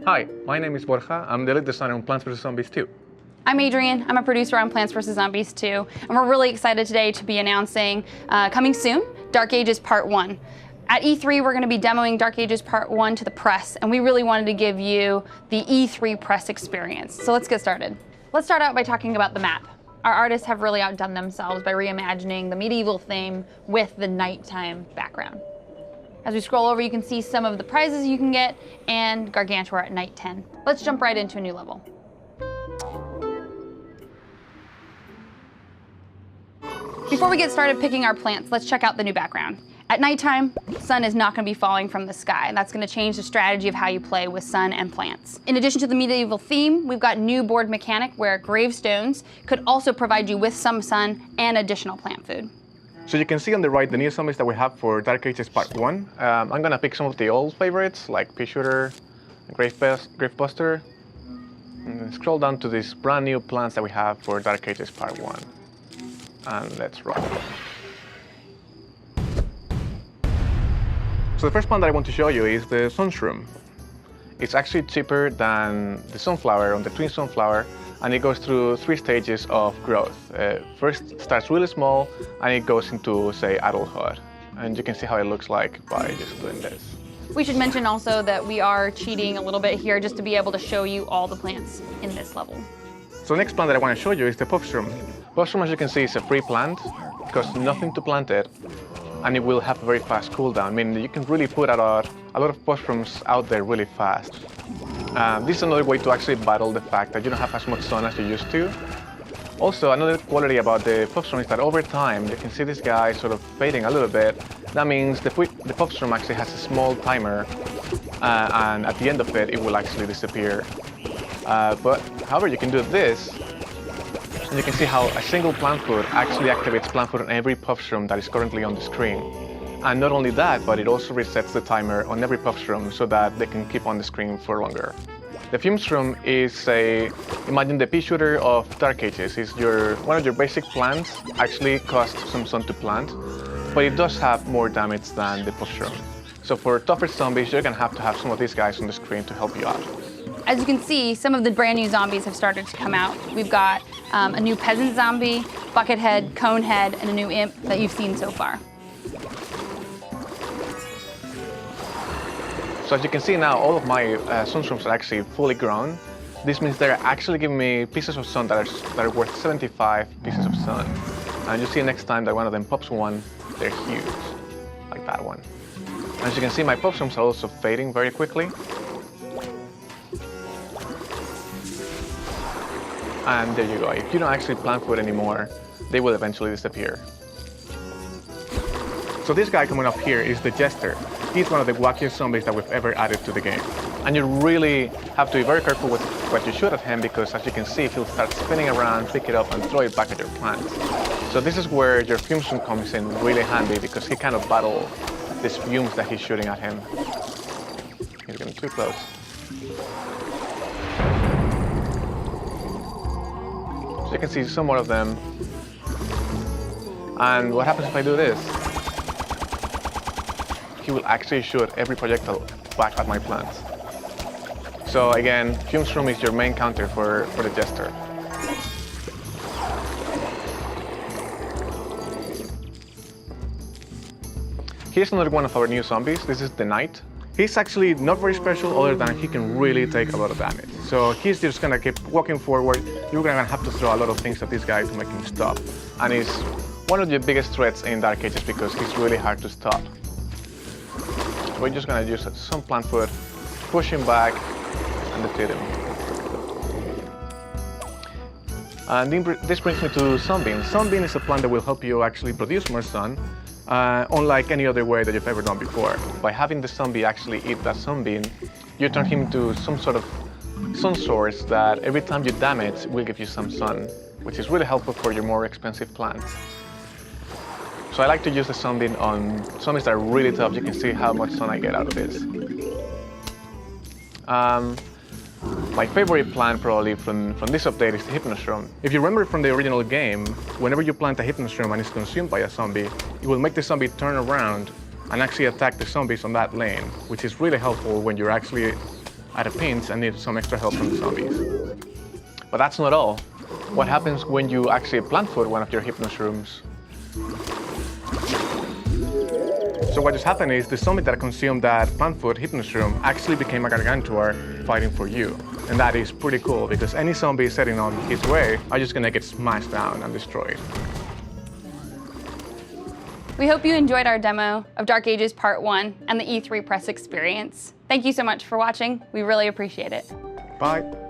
Hi, my name is Borja. I'm the lead designer on Plants vs. Zombies 2. I'm Adrienne. I'm a producer on Plants vs. Zombies 2, and we're really excited today to be announcing, coming soon, Dark Ages Part 1. At E3, we're going to be demoing Dark Ages Part 1 to the press, and we really wanted to give you the E3 press experience. So let's get started. Let's start out by talking about the map. Our artists have really outdone themselves by reimagining the medieval theme with the nighttime background. As we scroll over, you can see some of the prizes you can get, and Gargantuar at night 10. Let's jump right into a new level. Before we get started picking our plants, let's check out the new background. At nighttime, sun is not going to be falling from the sky. That's going to change the strategy of how you play with sun and plants. In addition to the medieval theme, we've got new board mechanic where gravestones could also provide you with some sun and additional plant food. So you can see on the right the new zombies that we have for Dark Ages Part 1. I'm going to pick some of the old favorites like Pea Shooter, Gravebuster, and scroll down to these brand new plants that we have for Dark Ages Part 1. And let's roll. So the first plant that I want to show you is the Sunshroom. It's actually cheaper than the Sunflower on the Twin Sunflower, and it goes through 3 stages of growth. First starts really small, and it goes into, say, adulthood. And you can see how it looks like by just doing this. We should mention also that we are cheating a little bit here just to be able to show you all the plants in this level. So the next plant that I want to show you is the Puffshroom. Puffshroom, as you can see, is a free plant. It costs nothing to plant it, and it will have a very fast cooldown, meaning you can really put out a lot of Puffshrooms out there really fast. This is another way to actually battle the fact that you don't have as much sun as you used to. Also, another quality about the Puffshroom is that over time, you can see this guy sort of fading a little bit. That means the Puffshroom actually has a small timer, and at the end of it, it will actually disappear. But however, you can do this, and you can see how a single plant food actually activates plant food on every Puffshroom that is currently on the screen. And not only that, but it also resets the timer on every Puffshroom so that they can keep on the screen for longer. The Fumeshroom is imagine the Pea Shooter of Dark Ages. It's one of your basic plants, actually costs some sun to plant, but it does have more damage than the Puffshroom. So for tougher zombies, you're going to have some of these guys on the screen to help you out. As you can see, some of the brand new zombies have started to come out. We've got a new peasant zombie, Buckethead, Conehead, and a new imp that you've seen so far. So as you can see now, all of my Sunshrooms are actually fully grown. This means they're actually giving me pieces of sun that are worth 75 pieces of sun. And you'll see next time that one of them pops one, they're huge, like that one. As you can see, my Puffshrooms are also fading very quickly. And there you go. If you don't actually plant food anymore, they will eventually disappear. So this guy coming up here is the Jester. He's one of the wackiest zombies that we've ever added to the game. And you really have to be very careful with what you shoot at him because, as you can see, he'll start spinning around, pick it up, and throw it back at your plants. So this is where your Fumeshroom comes in really handy because he kind of battles these fumes that he's shooting at him. He's getting too close. So you can see some more of them. And what happens if I do this? He will actually shoot every projectile back at my plants. So again, Fumeshroom is your main counter for the Jester. Here's another one of our new zombies. This is the Knight. He's actually not very special other than he can really take a lot of damage. So he's just gonna keep walking forward. You're gonna have to throw a lot of things at this guy to make him stop. And he's one of the biggest threats in Dark Ages because he's really hard to stop. We're just gonna use some plant food, push him back, and defeat him. And this brings me to Sunbeam. Sunbeam is a plant that will help you actually produce more sun, unlike any other way that you've ever done before. By having the zombie actually eat that Sunbeam, you turn him into some sort of sun source that every time you damage will give you some sun, which is really helpful for your more expensive plants. So I like to use the Sunbeam on zombies that are really tough. You can see how much sun I get out of this. My favorite plant probably from this update is the Hypnoshroom. If you remember from the original game, whenever you plant a Hypnoshroom and it's consumed by a zombie, it will make the zombie turn around and actually attack the zombies on that lane, which is really helpful when you're actually at a pinch and need some extra help from the zombies. But that's not all. What happens when you actually plant food one of your hypnoshrooms? So what just happened is the zombie that consumed that plant food hypnoshroom actually became a Gargantuar fighting for you. And that is pretty cool because any zombie setting on his way are just gonna get smashed down and destroyed. We hope you enjoyed our demo of Dark Ages Part 1 and the E3 Press experience. Thank you so much for watching. We really appreciate it. Bye.